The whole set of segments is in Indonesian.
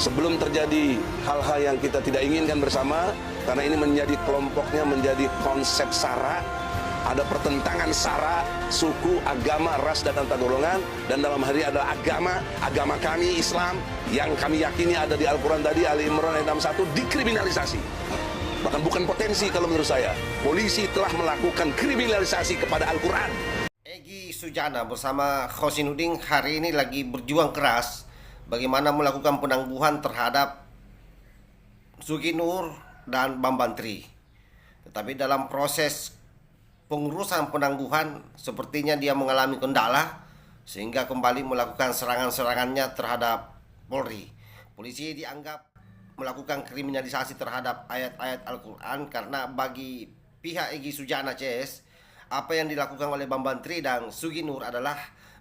sebelum terjadi hal-hal yang kita tidak inginkan bersama, karena ini menjadi kelompoknya menjadi konsep SARA, ada pertentangan SARA, suku, agama, ras, dan antar golongan, dan dalam hari adalah agama kami Islam yang kami yakini ada di Al-Quran tadi, Ali Imran ayat 61, dikriminalisasi. Bahkan bukan potensi kalau menurut saya, polisi telah melakukan kriminalisasi kepada Al-Quran. Egy Sujana bersama Khosinuddin hari ini lagi berjuang keras bagaimana melakukan penangguhan terhadap Sugi Nur dan Bambang Tri. Tetapi dalam proses pengurusan penangguhan sepertinya dia mengalami kendala sehingga kembali melakukan serangan-serangannya terhadap Polri. Polisi dianggap melakukan kriminalisasi terhadap ayat-ayat Al-Quran karena bagi pihak Egy Sujana CS, apa yang dilakukan oleh Bambang Tri dan Sugi Nur adalah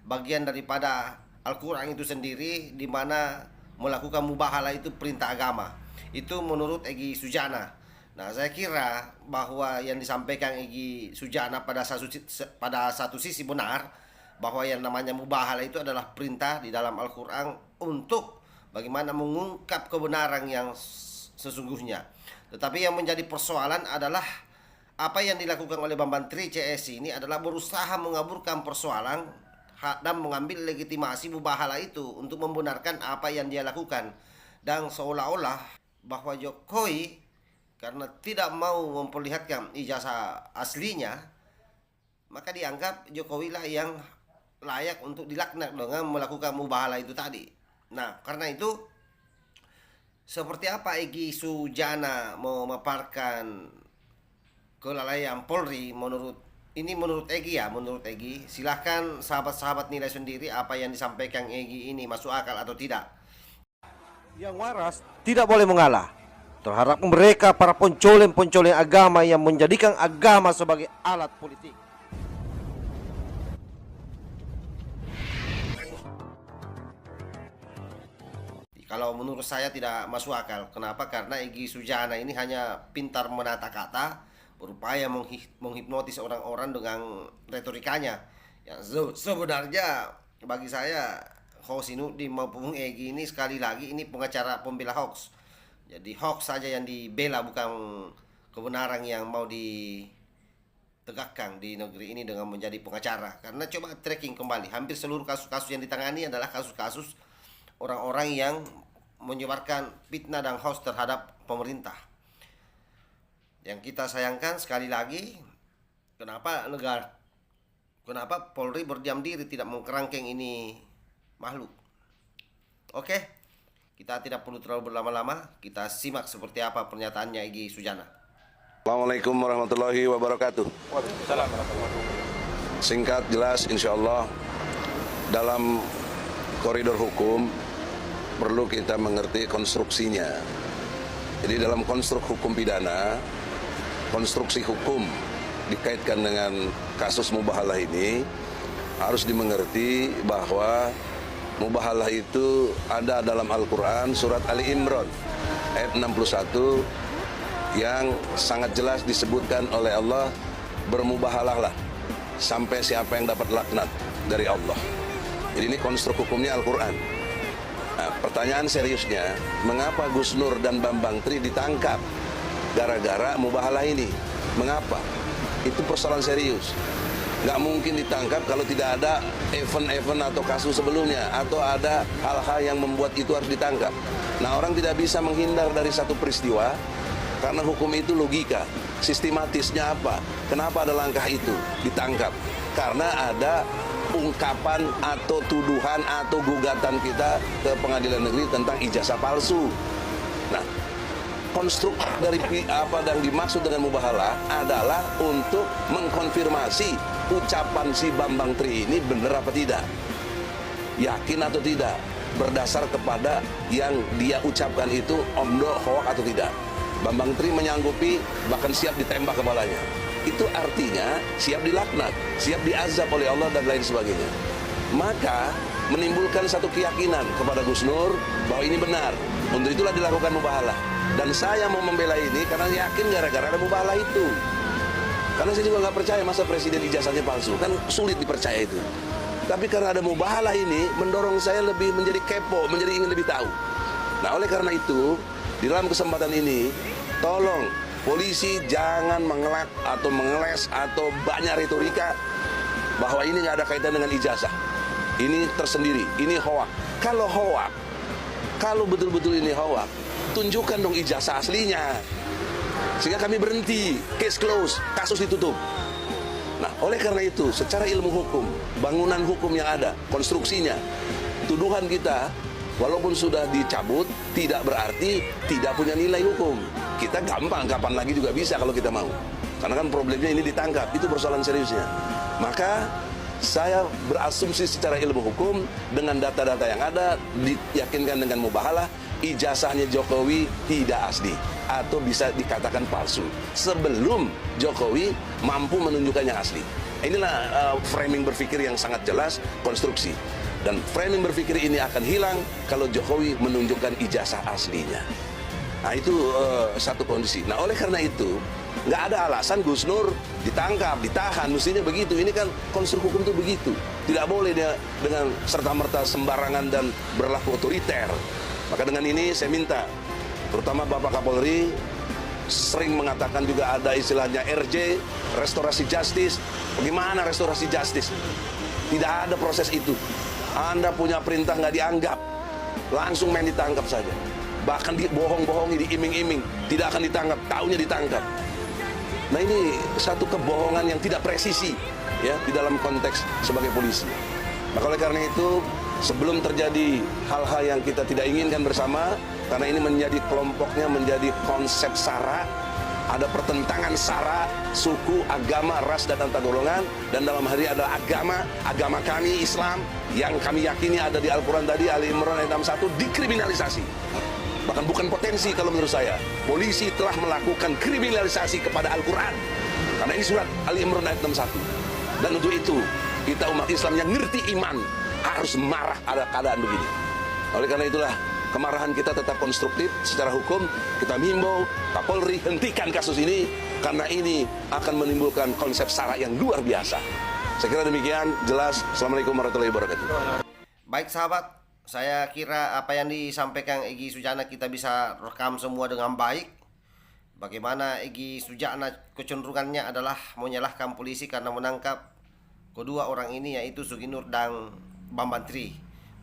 bagian daripada Al-Quran itu sendiri, di mana melakukan mubahalah itu perintah agama. Itu menurut Egy Sujana. Nah, saya kira bahwa yang disampaikan Egy Sujana pada satu sisi benar, bahwa yang namanya mubahalah itu adalah perintah di dalam Al-Quran untuk bagaimana mengungkap kebenaran yang sesungguhnya. Tetapi yang menjadi persoalan adalah apa yang dilakukan oleh Bambang Tri CS ini adalah berusaha mengaburkan persoalan dan mengambil legitimasi mubahalah itu untuk membenarkan apa yang dia lakukan. Dan seolah-olah bahwa Jokowi karena tidak mau memperlihatkan ijazah aslinya, maka dianggap Jokowi lah yang layak untuk dilaknat dengan melakukan mubahalah itu tadi. Nah, karena itu seperti apa Egy Sujana memaparkan kelalaian Polri menurut Egy ya, menurut Egy. Silahkan sahabat-sahabat nilai sendiri apa yang disampaikan Egy ini masuk akal atau tidak. Yang waras tidak boleh mengalah terhadap mereka para pencoleng-pencoleng agama yang menjadikan agama sebagai alat politik. Kalau menurut saya tidak masuk akal. Kenapa? Karena Egy Sujana ini hanya pintar menata kata, berupaya menghipnotis orang-orang dengan retorikanya. Yang sebenarnya bagi saya Khosinuddin maupun Egy ini sekali lagi ini pengacara pembela hoax. Jadi hoax saja yang dibela, bukan kebenaran yang mau ditegakkan di negeri ini dengan menjadi pengacara. Karena coba tracking kembali, hampir seluruh kasus-kasus yang ditangani adalah kasus-kasus orang-orang yang menyebarkan fitnah dan hoax terhadap pemerintah. Yang kita sayangkan sekali lagi, kenapa Polri berdiam diri tidak mengkerangkeng ini makhluk. Oke, kita tidak perlu terlalu berlama-lama, kita simak seperti apa pernyataannya Egy Sujana. Assalamualaikum warahmatullahi wabarakatuh. Waalaikumsalam warahmatullahi wabarakatuh. Singkat, jelas, insya Allah dalam koridor hukum perlu kita mengerti konstruksinya. Jadi dalam konstruk hukum pidana, konstruksi hukum dikaitkan dengan kasus mubahalah ini harus dimengerti bahwa mubahalah itu ada dalam Al-Quran surat Ali Imran ayat 61 yang sangat jelas disebutkan oleh Allah, bermubahalahlah sampai siapa yang dapat laknat dari Allah. Jadi ini konstruk hukumnya Al-Quran. Nah, pertanyaan seriusnya, mengapa Gus Nur dan Bambang Tri ditangkap gara-gara mubahalah ini? Mengapa? Itu persoalan serius. Nggak mungkin ditangkap kalau tidak ada event-event atau kasus sebelumnya, atau ada hal-hal yang membuat itu harus ditangkap. Nah, orang tidak bisa menghindar dari satu peristiwa karena hukum itu logika. Sistematisnya apa? Kenapa ada langkah itu ditangkap? Karena ada ungkapan atau tuduhan atau gugatan kita ke pengadilan negeri tentang ijazah palsu. Nah, konstruk dari apa yang dimaksud dengan mubahalah adalah untuk mengkonfirmasi ucapan si Bambang Tri ini benar apa tidak, yakin atau tidak, berdasar kepada yang dia ucapkan itu omdo hoak atau tidak. Bambang Tri menyanggupi bahkan siap ditembak kepalanya. Itu artinya siap dilaknat, siap diazab oleh Allah dan lain sebagainya. Maka menimbulkan satu keyakinan kepada Gus Nur bahwa ini benar. Untuk itulah dilakukan mubahalah. Dan saya mau membela ini karena yakin gara-gara ada mubahalah itu. Karena saya juga nggak percaya masa presiden ijazahnya palsu, kan sulit dipercaya itu. Tapi karena ada mubahalah ini mendorong saya lebih menjadi kepo, menjadi ingin lebih tahu. Nah, oleh karena itu, di dalam kesempatan ini, tolong polisi jangan mengelak atau mengeles atau banyak retorika bahwa ini nggak ada kaitan dengan ijazah. Ini tersendiri, ini hoak. Kalau hoak, kalau betul-betul ini hoak, tunjukkan dong ijazah aslinya. Sehingga kami berhenti, case close, kasus ditutup. Nah, oleh karena itu, secara ilmu hukum, bangunan hukum yang ada, konstruksinya, tuduhan kita, walaupun sudah dicabut, tidak berarti tidak punya nilai hukum. Kita gampang, kapan lagi juga bisa kalau kita mau. Karena kan problemnya ini ditangkap, itu persoalan seriusnya. Maka, saya berasumsi secara ilmu hukum, dengan data-data yang ada, diyakinkan dengan mubahalah, ijazahnya Jokowi tidak asli atau bisa dikatakan palsu sebelum Jokowi mampu menunjukkannya asli. Inilah framing berpikir yang sangat jelas, konstruksi. Dan framing berpikir ini akan hilang kalau Jokowi menunjukkan ijazah aslinya. Nah, itu satu kondisi. Nah, oleh karena itu, nggak ada alasan Gus Nur ditangkap, ditahan, mestinya begitu. Ini kan konstruk hukum itu begitu. Tidak boleh dia dengan serta-merta sembarangan dan berlaku otoriter. Maka dengan ini saya minta, terutama Bapak Kapolri, sering mengatakan juga ada istilahnya RJ, restorasi justice. Bagaimana restorasi justice? Tidak ada proses itu. Anda punya perintah nggak dianggap, langsung main ditangkap saja. Bahkan dibohong-bohongi, diiming-iming, tidak akan ditangkap, taunya ditangkap. Nah, ini satu kebohongan yang tidak presisi ya di dalam konteks sebagai polisi. Maka oleh karena itu, sebelum terjadi hal-hal yang kita tidak inginkan bersama, karena ini menjadi kelompoknya menjadi konsep SARA, ada pertentangan SARA, suku, agama, ras, dan antar golongan, dan dalam hari adalah agama kami Islam yang kami yakini ada di Al-Quran tadi, Ali Imran ayat 61, dikriminalisasi. Bahkan bukan potensi kalau menurut saya. Polisi telah melakukan kriminalisasi kepada Al-Quran. Karena ini surat Ali Imran ayat 61. Dan untuk itu, kita umat Islam yang ngerti iman harus marah ada keadaan begini. Oleh karena itulah, kemarahan kita tetap konstruktif secara hukum. Kita menghimbau Kapolri hentikan kasus ini, karena ini akan menimbulkan konsep SARA yang luar biasa. Saya kira demikian, jelas. Assalamualaikum warahmatullahi wabarakatuh. Baik sahabat, saya kira apa yang disampaikan Egy Sujana kita bisa rekam semua dengan baik. Bagaimana Egy Sujana kecenderungannya adalah menyalahkan polisi karena menangkap kedua orang ini, yaitu Sugi Nur dan Bambang Tri.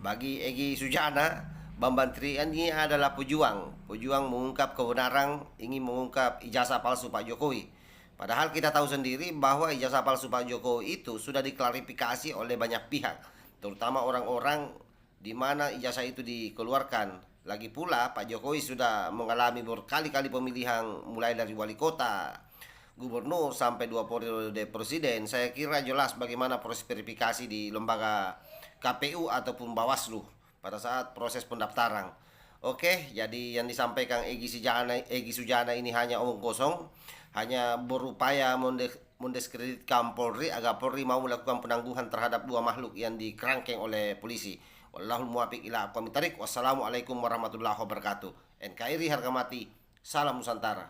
Bagi Egy Sujana, Bambang Tri ini adalah pejuang mengungkap kebenaran, ingin mengungkap ijazah palsu Pak Jokowi. Padahal kita tahu sendiri bahwa ijazah palsu Pak Jokowi itu sudah diklarifikasi oleh banyak pihak, terutama orang-orang di mana ijazah itu dikeluarkan. Lagi pula Pak Jokowi sudah mengalami berkali-kali pemilihan, mulai dari wali kota, gubernur, sampai 2 periode presiden. Saya kira jelas bagaimana proses verifikasi di lembaga KPU ataupun Bawaslu pada saat proses pendaftaran. Oke, jadi yang disampaikan Egy Sujana ini hanya omong kosong, hanya berupaya mendiskreditkan Polri agar Polri mau melakukan penangguhan terhadap 2 makhluk yang dikerangkeng oleh polisi. Wallahul muwaffiq ila aqwamit thariq. Wassalamualaikum warahmatullahi wabarakatuh. NKRI harga mati. Salam Nusantara.